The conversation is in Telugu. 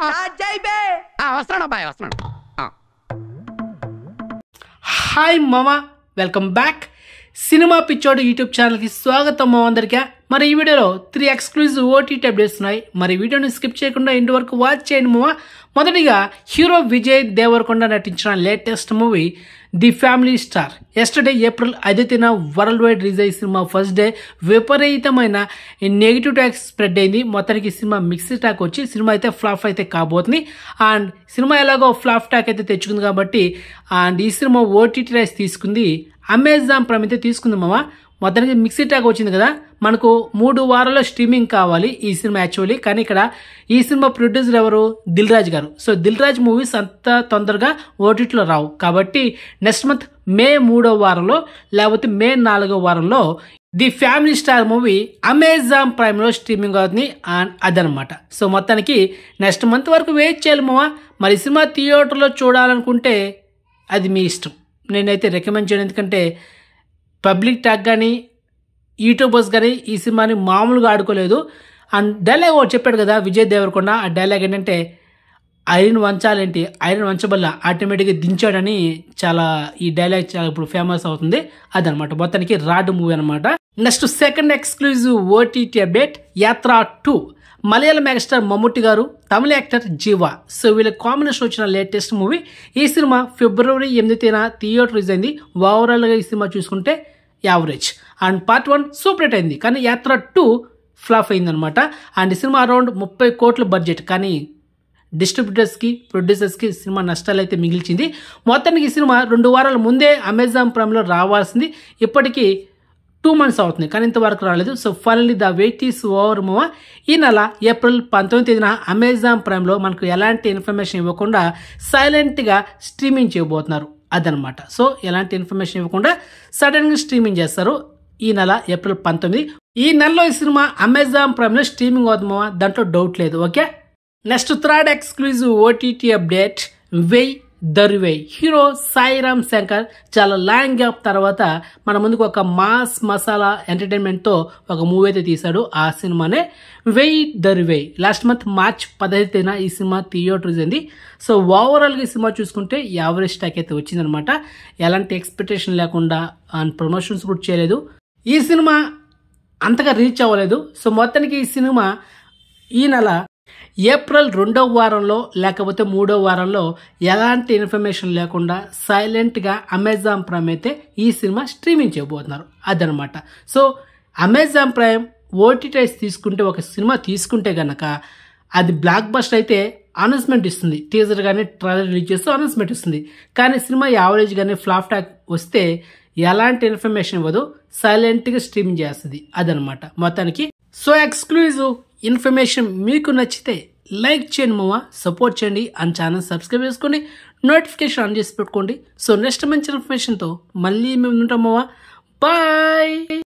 వస్తున్నాడు అబ్బాయి వస్తున్నాడు. హాయ్ మామా, వెల్కమ్ బ్యాక్. సినిమా పిచ్చోడు యూట్యూబ్ ఛానల్కి స్వాగతం మా అందరికీ. మరి ఈ వీడియోలో 3 ఎక్స్క్లూజివ్ ఓటీటీ అప్డేట్స్ ఉన్నాయి. మరి వీడియోని స్కిప్ చేయకుండా ఇంటి వరకు వాచ్ చేయండి మామా. మొదటిగా హీరో విజయ్ దేవరకొండ నటించిన latest movie the family star yesterday April 5న వరల్డ్ వైడ్ రిలీజ్ అయ్యే సినిమా ఫస్ట్ డే విపరీతమైన నెగిటివ్ టాక్ స్ప్రెడ్ అయింది. మొత్తానికి సినిమా మిక్స్డ్ టాక్ వచ్చి సినిమా అయితే ఫ్లాప్ అయితే కాబోతుంది. అండ్ సినిమా ఎలాగో ఫ్లాప్ టాక్ అయితే తెచ్చుకుంది కాబట్టి అండ్ ఈ సినిమా ఓటీటీ రైట్స్ తీసుకుంది అమెజాన్ ప్రైమ్ అయితే తీసుకుంది మామ. మొత్తానికి మిక్స్డ్ టాక్ వచ్చింది కదా, మనకు 3 వారాల్లో స్ట్రీమింగ్ కావాలి ఈ సినిమా యాక్చువల్లీ. కానీ ఇక్కడ ఈ సినిమా ప్రొడ్యూసర్ ఎవరు? దిల్ రాజు గారు. సో దిల్ రాజు మూవీస్ అంత తొందరగా ఓటీటీలో రావు కాబట్టి నెక్స్ట్ మంత్ మే 3వ వారంలో లేకపోతే మే 4వ వారంలో the family star movie Amazon ప్రైమ్లో స్ట్రీమింగ్ అవుతుంది అదనమాట. సో మొత్తానికి నెక్స్ట్ మంత్ వరకు వెయిట్ చేయాలి మామ. మరి సినిమా థియేటర్లో చూడాలనుకుంటే అది మీ ఇష్టం, నేనైతే రికమెండ్ చేయను. ఎందుకంటే పబ్లిక్ టాక్ కానీ యూట్యూబర్స్ కానీ ఈ సినిమాని మామూలుగా ఆడుకోలేదు. అండ్ డైలాగ్ ఒకటి చెప్పాడు కదా విజయ్ దేవరకొండ, ఆ డైలాగ్ ఏంటంటే ఐరన్ వంచాలేంటి, ఐరన్ వంచబల్ల ఆటోమేటిక్గా దించాడని చాలా ఈ డైలాగ్ చాలా ఇప్పుడు ఫేమస్ అవుతుంది అదనమాట. మొత్తానికి రాడ్ మూవీ అనమాట. Next second exclusive OTT update యాత్ర 2. మలయాళ మెగాస్టార్ మమ్ముట్టి గారు, తమిళ యాక్టర్ జీవా, సో వీళ్ళ కాంబినేషన్ వచ్చిన లేటెస్ట్ మూవీ. ఈ సినిమా ఫిబ్రవరి 8న థియేటర్ రిలీజ్ అయింది. ఓవరాల్గా ఈ సినిమా చూసుకుంటే average. And part 1 super hit అయింది, కానీ యాత్ర 2 ఫ్లాప్ అయిందనమాట. అండ్ ఈ సినిమా అరౌండ్ 30 కోట్ల బడ్జెట్, కానీ డిస్ట్రిబ్యూటర్స్కి ప్రొడ్యూసర్స్కి సినిమా నష్టాలు అయితే మిగిల్చింది. మొత్తానికి ఈ సినిమా 2 వారాల ముందే అమెజాన్ ప్రైమ్లో రావాల్సింది, ఇప్పటికీ 2 months అవుతుంది కానీ ఇంతవరకు రాలేదు. So finally the wait is over మూవా. ఈ నెల ఏప్రిల్ 19న అమెజాన్ ప్రైమ్లో మనకు ఎలాంటి ఇన్ఫర్మేషన్ ఇవ్వకుండా సైలెంట్గా స్ట్రీమింగ్ చేయబోతున్నారు అదనమాట. సో ఎలాంటి ఇన్ఫర్మేషన్ ఇవ్వకుండా సడన్గా స్ట్రీమింగ్ చేస్తారు ఈ నెల ఏప్రిల్ 19. ఈ నెలలో ఈ సినిమా అమెజాన్ ప్రైమ్లో స్ట్రీమింగ్ అవుతుందా, దాంట్లో డౌట్ లేదు. Okay, next third exclusive OTT update వెయ్ దరువై. హీరో సాయిరామ్ శంకర్ చాలా లాంగ్ గ్యాప్ తర్వాత మన ముందుకు ఒక మాస్ మసాలా ఎంటర్టైన్మెంట్తో ఒక మూవీ అయితే తీశాడు. ఆ సినిమానే వెయ్ దరువై. లాస్ట్ మంత్ మార్చ్ 15న ఈ సినిమా థియేటర్ రిలీజ్ అయింది. సో ఓవరాల్గా ఈ సినిమా చూసుకుంటే యావరేజ్ టాక్ అయితే వచ్చిందనమాట. ఎలాంటి ఎక్స్పెక్టేషన్ లేకుండా అండ్ ప్రమోషన్స్ కూడా చేయలేదు. ఈ సినిమా అంతగా రీచ్ అవ్వలేదు. సో మొత్తానికి ఈ సినిమా ఈ నెల ఏప్రిల్ 2వ వారంలో లేకపోతే 3వ వారంలో ఎలాంటి ఇన్ఫర్మేషన్ లేకుండా సైలెంట్గా అమెజాన్ ప్రైమ్ అయితే ఈ సినిమా స్ట్రీమింగ్ చేయబోతున్నారు అదనమాట. సో అమెజాన్ ప్రైమ్ ఓటీటీ తీసుకుంటే ఒక సినిమా తీసుకుంటే కనుక అది బ్లాక్ బస్టర్ అయితే అనౌన్స్మెంట్ ఇస్తుంది, టీజర్ కానీ ట్రైలర్ రిలీజ్ చేస్తూ అనౌన్స్మెంట్ ఇస్తుంది. కానీ సినిమా యావరేజ్ కానీ ఫ్లాప్ టాక్ వస్తే ఎలాంటి ఇన్ఫర్మేషన్ ఇవ్వదు, సైలెంట్గా స్ట్రీమింగ్ చేస్తుంది అదనమాట మొత్తానికి. సో ఎక్స్క్లూజివ్ ఇన్ఫర్మేషన్ మీకు నచ్చితే లైక్ చేయండి మామ, సపోర్ట్ చేయండి అండ్ ఛానల్ సబ్స్క్రైబ్ చేసుకోండి, నోటిఫికేషన్ ఆన్ చేసి పెట్టుకోండి. సో నెక్స్ట్ మంచి ఇన్ఫర్మేషన్తో మళ్ళీ మేము ఉంటాం మామ. బాయ్.